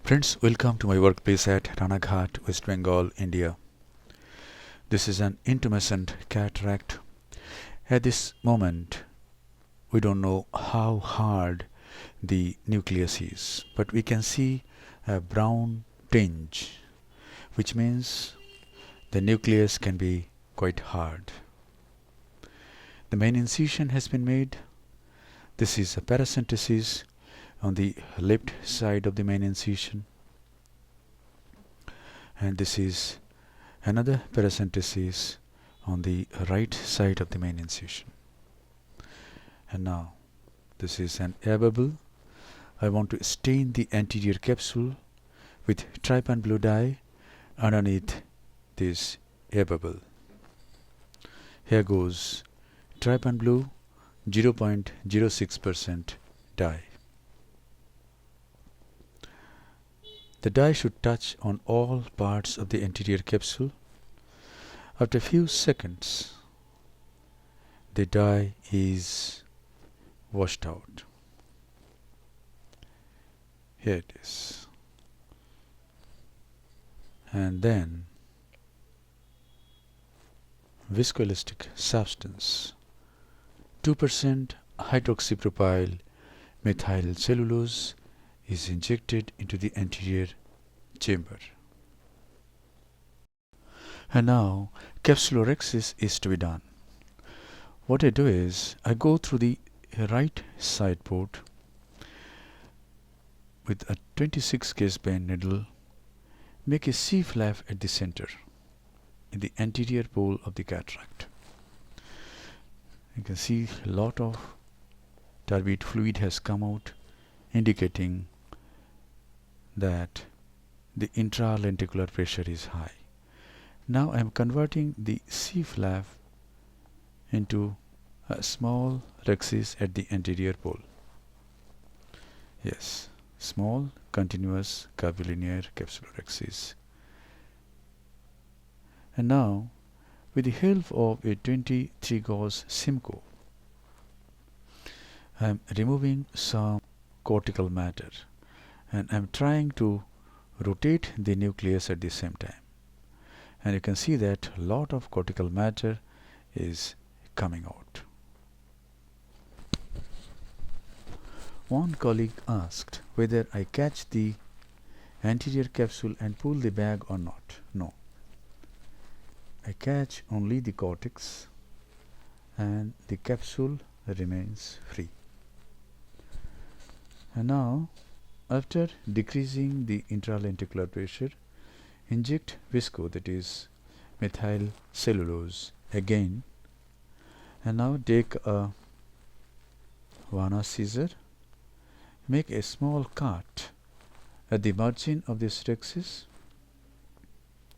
Friends, welcome to my workplace at Ranaghat, West Bengal, India. This is an intumescent cataract. At this moment, we don't know how hard the nucleus is, but we can see a brown tinge, which means the nucleus can be quite hard. The main incision has been made. This is a paracentesis on the left side of the main incision, and this is another paracentesis on the right side of the main incision. And now this is an air bubble. I want to stain the anterior capsule with trypan blue dye underneath this air bubble. Here goes trypan blue 0.06% dye. The dye should touch on all parts of the anterior capsule. After a few seconds, the dye is washed out. Here it is. And then viscoelastic substance 2% hydroxypropyl methyl cellulose is injected into the anterior chamber. And now capsulorhexis is to be done. What I do is I go through the right side port with a 26 gauge bend needle, make a C flap at the center in the anterior pole of the cataract. You can see a lot of turbid fluid has come out, indicating that the intralenticular pressure is high. Now I am converting the C flap into a small rhexis at the anterior pole. Yes, small continuous curvilinear capsulorhexis. And now, with the help of a 23 gauge Simcoe, I am removing some cortical matter, and I am trying to rotate the nucleus at the same time. And you can see that a lot of cortical matter is coming out. One colleague asked whether I catch the anterior capsule and pull the bag or not. No. I catch only the cortex and the capsule remains free. And now, after decreasing the intralenticular pressure, inject visco, that is methyl cellulose, again. And now take a Vanna scissor, make a small cut at the margin of this rhexis.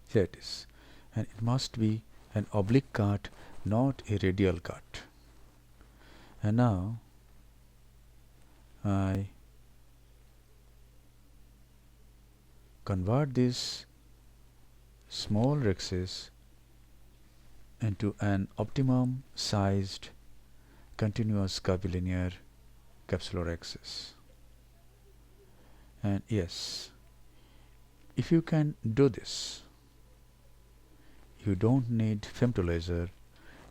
Here it is. And it must be an oblique cut, not a radial cut. And now I convert this small rhexis into an optimum sized continuous curvilinear capsulorhexis. And yes, if you can do this, you don't need femtolaser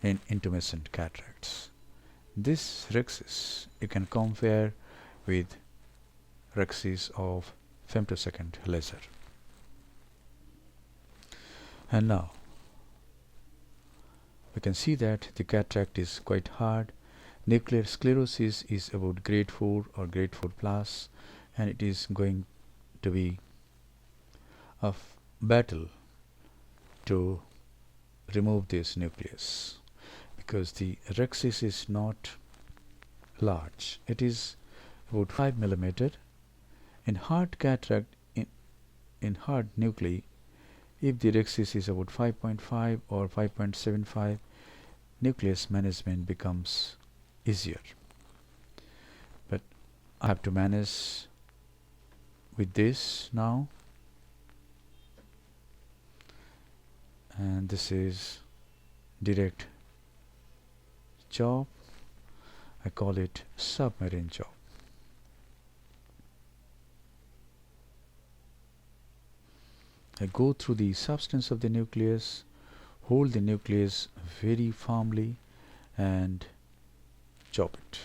in intumescent cataracts. This rhexis you can compare with rhexis of femtosecond laser. And now we can see that the cataract is quite hard. Nuclear sclerosis is about grade 4 or grade 4 plus, and it is going to be a battle to remove this nucleus, because the rhexis is not large. It is about 5 millimeter. In hard cataract, in hard nuclei, if the rhexis is about 5.5 or 5.75, nucleus management becomes easier. But I have to manage with this now. And this is direct chop. I call it submarine chop. go through the substance of the nucleus, hold the nucleus very firmly and chop it.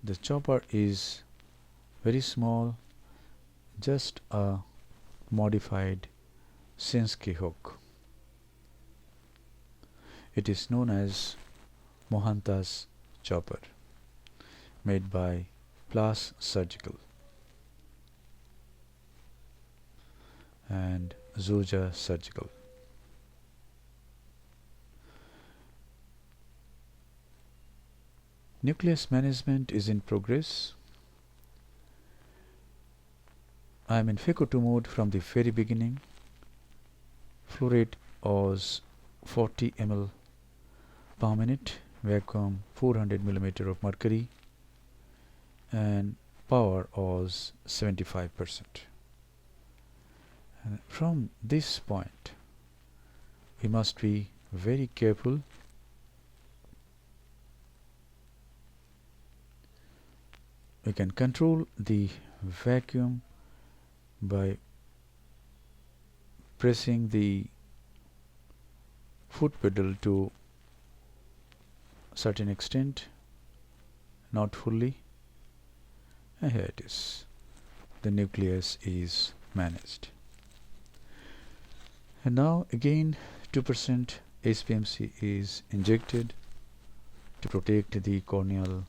The chopper is very small, just a modified Sensei hook. It is known as Mohanta's chopper, made by Plus Surgical and Zoja Surgical. Nucleus management is in progress. I am in Phaco 2 mode from the very beginning. Flow rate was 40 ml per minute, vacuum 400 millimeter of mercury, and power was 75%. And from this point, we must be very careful. We can control the vacuum by pressing the foot pedal to a certain extent, not fully, and here it is. The nucleus is managed. And now again 2% HPMC is injected to protect the corneal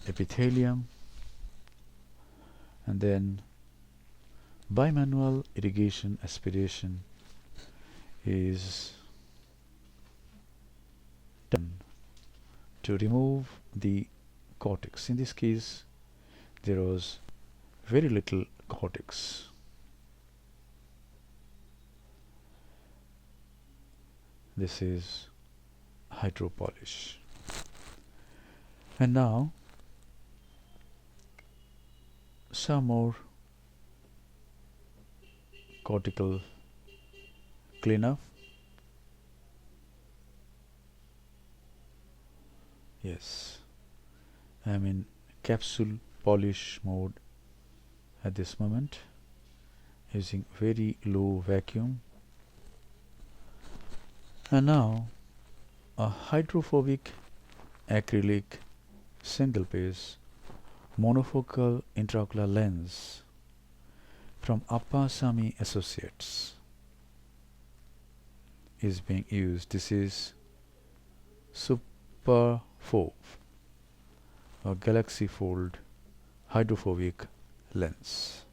epithelium, and then bimanual irrigation aspiration is done to remove the cortex. In this case, there was very little cortex. This is hydro polish. And now some more cortical cleanup. Yes, I am in capsule polish mode at this moment, using very low vacuum. And now a hydrophobic acrylic single piece monofocal intraocular lens from Appasamy Associates is being used. This is Super Fold, a Galaxy Fold hydrophobic lens.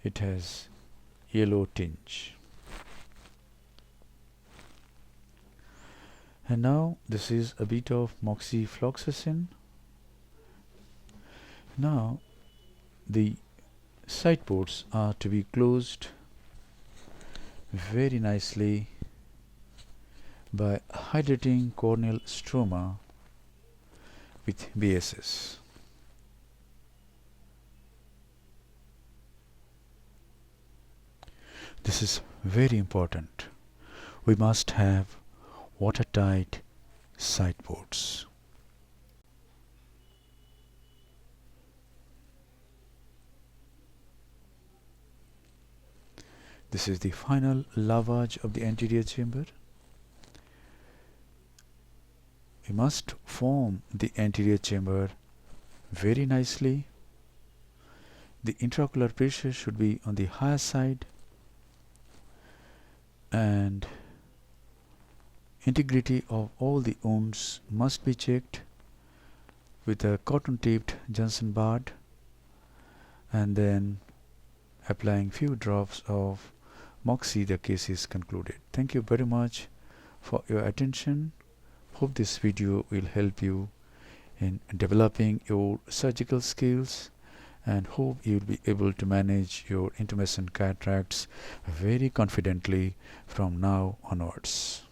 It has yellow tinge. And now this is a bit of moxifloxacin. Now the side ports are to be closed very nicely by hydrating corneal stroma with BSS. This is very important. We must have watertight side ports. This is the final lavage of the anterior chamber. We must form the anterior chamber very nicely. The intraocular pressure should be on the higher side, and integrity of all the wounds must be checked with a cotton taped Johnson bud, and then applying few drops of Moxie. The case is concluded. Thank you very much for your attention. Hope this video will help you in developing your surgical skills, and hope you will be able to manage your intumescent cataracts very confidently from now onwards.